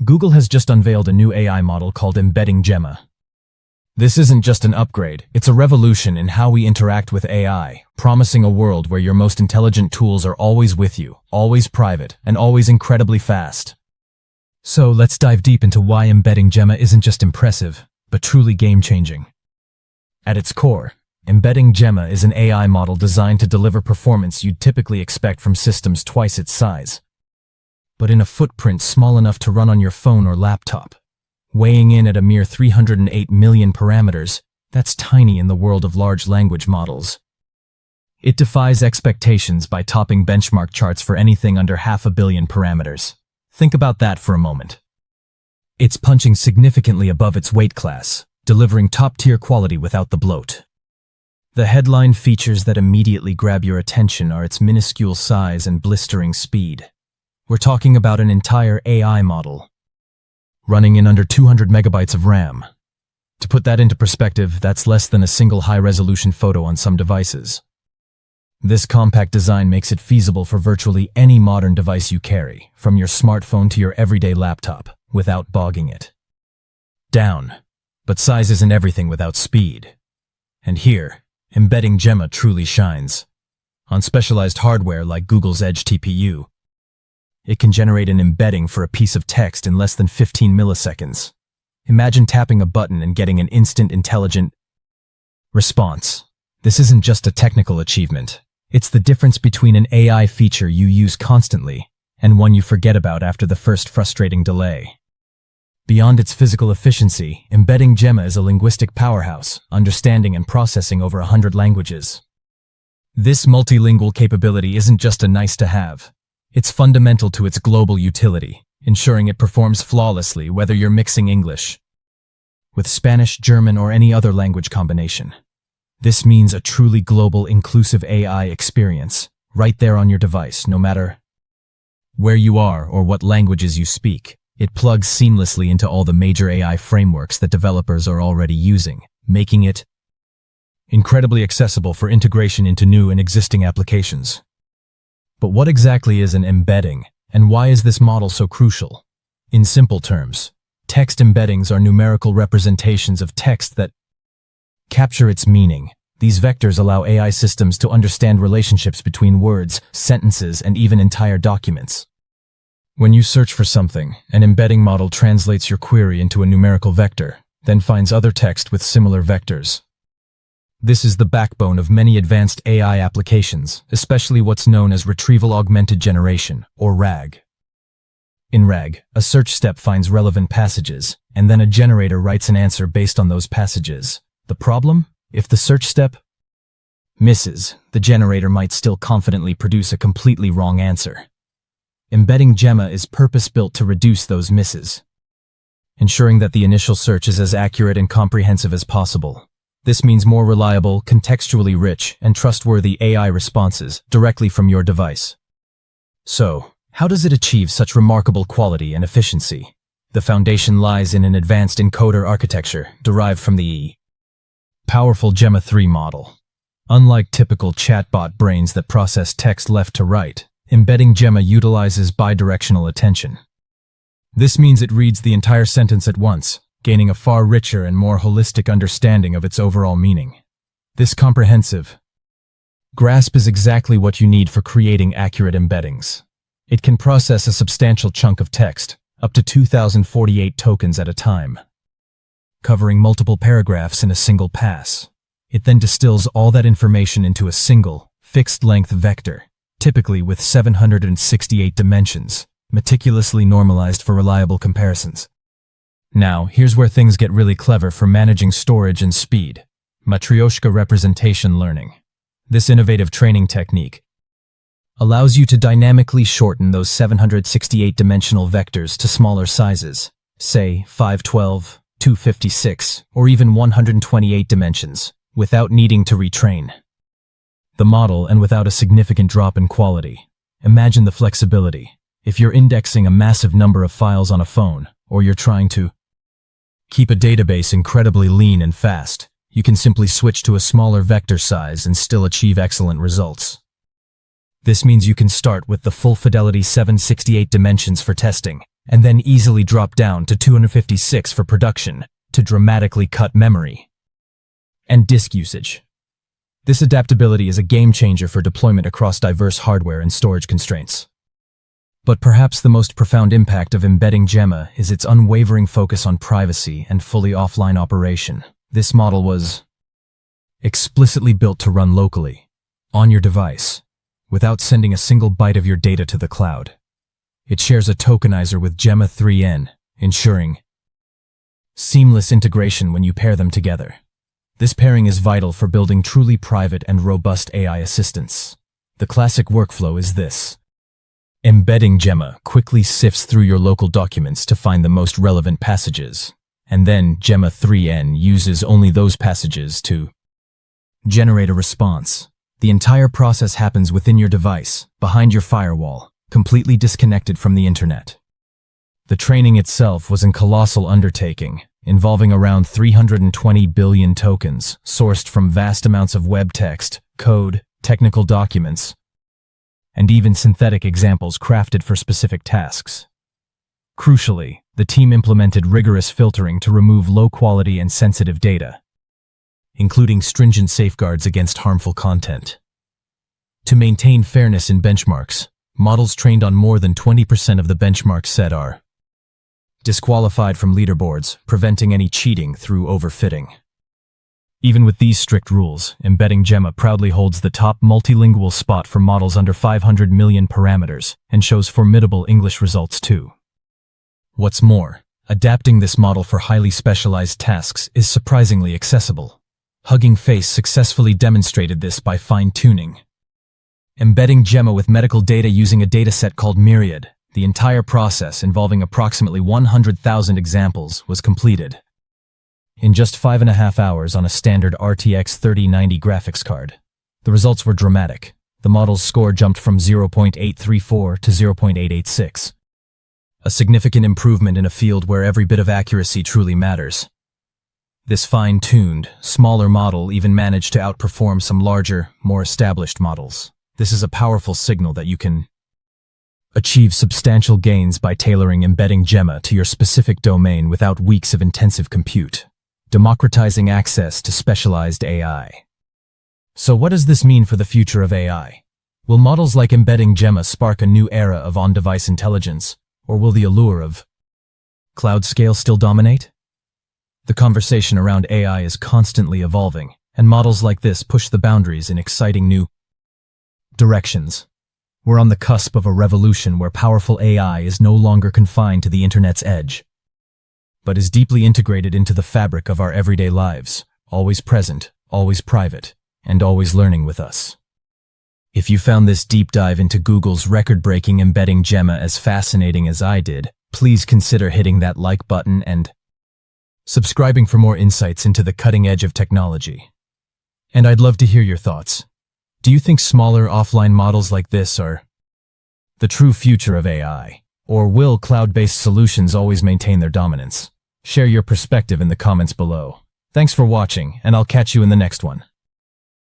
Google has just unveiled a new AI model called Embedding Gemma. This isn't just an upgrade, it's a revolution in how we interact with AI, promising a world where your most intelligent tools are always with you, always private, and always incredibly fast. So let's dive deep into why Embedding Gemma isn't just impressive, but truly game-changing. At its core, Embedding Gemma is an AI model designed to deliver performance you'd typically expect from systems twice its size, but in a footprint small enough to run on your phone or laptop. Weighing in at a mere 308 million parameters, that's tiny in the world of large language models. It defies expectations by topping benchmark charts for anything under 500 million parameters. Think about that for a moment. It's punching significantly above its weight class, delivering top-tier quality without the bloat. The headline features that immediately grab your attention are its minuscule size and blistering speed. We're talking about an entire AI model, running in under 200 megabytes of RAM. To put that into perspective, that's less than a single high-resolution photo on some devices. This compact design makes it feasible for virtually any modern device you carry, from your smartphone to your everyday laptop, without bogging it down. But size isn't everything without speed. And here, Embedding Gemma truly shines. On specialized hardware like Google's Edge TPU, it can generate an embedding for a piece of text in less than 15 milliseconds. Imagine tapping a button and getting an instant, intelligent response. This isn't just a technical achievement. It's the difference between an AI feature you use constantly and one you forget about after the first frustrating delay. Beyond its physical efficiency, Embedding Gemma is a linguistic powerhouse, understanding and processing over 100 languages. This multilingual capability isn't just a nice-to-have. It's fundamental to its global utility, ensuring it performs flawlessly whether you're mixing English with Spanish, German, or any other language combination. This means a truly global, inclusive AI experience, right there on your device, no matter where you are or what languages you speak. It plugs seamlessly into all the major AI frameworks that developers are already using, making it incredibly accessible for integration into new and existing applications. But what exactly is an embedding, and why is this model so crucial? In simple terms, text embeddings are numerical representations of text that capture its meaning. These vectors allow AI systems to understand relationships between words, sentences, and even entire documents. When you search for something, an embedding model translates your query into a numerical vector, then finds other text with similar vectors. This is the backbone of many advanced AI applications, especially what's known as Retrieval Augmented Generation, or RAG. In RAG, a search step finds relevant passages, and then a generator writes an answer based on those passages. The problem? If the search step misses, the generator might still confidently produce a completely wrong answer. Embedding Gemma is purpose-built to reduce those misses, ensuring that the initial search is as accurate and comprehensive as possible. This means more reliable, contextually rich, and trustworthy AI responses directly from your device. So, how does it achieve such remarkable quality and efficiency? The foundation lies in an advanced encoder architecture derived from the powerful Gemma 3 model. Unlike typical chatbot brains that process text left to right, Embedding Gemma utilizes bidirectional attention. This means it reads the entire sentence at once, gaining a far richer and more holistic understanding of its overall meaning. This comprehensive grasp is exactly what you need for creating accurate embeddings. It can process a substantial chunk of text, up to 2048 tokens at a time, covering multiple paragraphs in a single pass. It then distills all that information into a single, fixed-length vector, typically with 768 dimensions, meticulously normalized for reliable comparisons. Now, here's where things get really clever for managing storage and speed. Matryoshka Representation Learning. This innovative training technique allows you to dynamically shorten those 768-dimensional vectors to smaller sizes, say 512, 256, or even 128 dimensions, without needing to retrain the model and without a significant drop in quality. Imagine the flexibility. If you're indexing a massive number of files on a phone, or you're trying to keep a database incredibly lean and fast, you can simply switch to a smaller vector size and still achieve excellent results. This means you can start with the full fidelity 768 dimensions for testing, and then easily drop down to 256 for production to dramatically cut memory and disk usage. This adaptability is a game changer for deployment across diverse hardware and storage constraints. But perhaps the most profound impact of Embedding Gemma is its unwavering focus on privacy and fully offline operation. This model was explicitly built to run locally, on your device, without sending a single byte of your data to the cloud. It shares a tokenizer with Gemma 3N, ensuring seamless integration when you pair them together. This pairing is vital for building truly private and robust AI assistants. The classic workflow is this. Embedding Gemma quickly sifts through your local documents to find the most relevant passages, and then Gemma 3N uses only those passages to generate a response. The entire process happens within your device, behind your firewall, completely disconnected from the internet. The training itself was a colossal undertaking, involving around 320 billion tokens, sourced from vast amounts of web text, code, technical documents, and even synthetic examples crafted for specific tasks. Crucially, the team implemented rigorous filtering to remove low-quality and sensitive data, including stringent safeguards against harmful content. To maintain fairness in benchmarks, models trained on more than 20% of the benchmark set are disqualified from leaderboards, preventing any cheating through overfitting. Even with these strict rules, Embedding Gemma proudly holds the top multilingual spot for models under 500 million parameters and shows formidable English results too. What's more, adapting this model for highly specialized tasks is surprisingly accessible. HuggingFace successfully demonstrated this by fine-tuning Embedding Gemma with medical data using a dataset called Myriad. The entire process, involving approximately 100,000 examples, was completed in just 5.5 hours on a standard RTX 3090 graphics card. The results were dramatic. The model's score jumped from 0.834 to 0.886. A significant improvement in a field where every bit of accuracy truly matters. This fine-tuned, smaller model even managed to outperform some larger, more established models. This is a powerful signal that you can achieve substantial gains by tailoring Embedding Gemma to your specific domain without weeks of intensive compute, democratizing access to specialized AI. So what does this mean for the future of AI? Will models like Embedding Gemma spark a new era of on-device intelligence, or will the allure of cloud scale still dominate? The conversation around AI is constantly evolving, and models like this push the boundaries in exciting new directions. We're on the cusp of a revolution where powerful AI is no longer confined to the internet's edge, but is deeply integrated into the fabric of our everyday lives, always present, always private, and always learning with us. If you found this deep dive into Google's record-breaking Embedding Gemma as fascinating as I did, please consider hitting that like button and subscribing for more insights into the cutting edge of technology. And I'd love to hear your thoughts. Do you think smaller offline models like this are the true future of AI? Or will cloud-based solutions always maintain their dominance? Share your perspective in the comments below. Thanks for watching, and I'll catch you in the next one.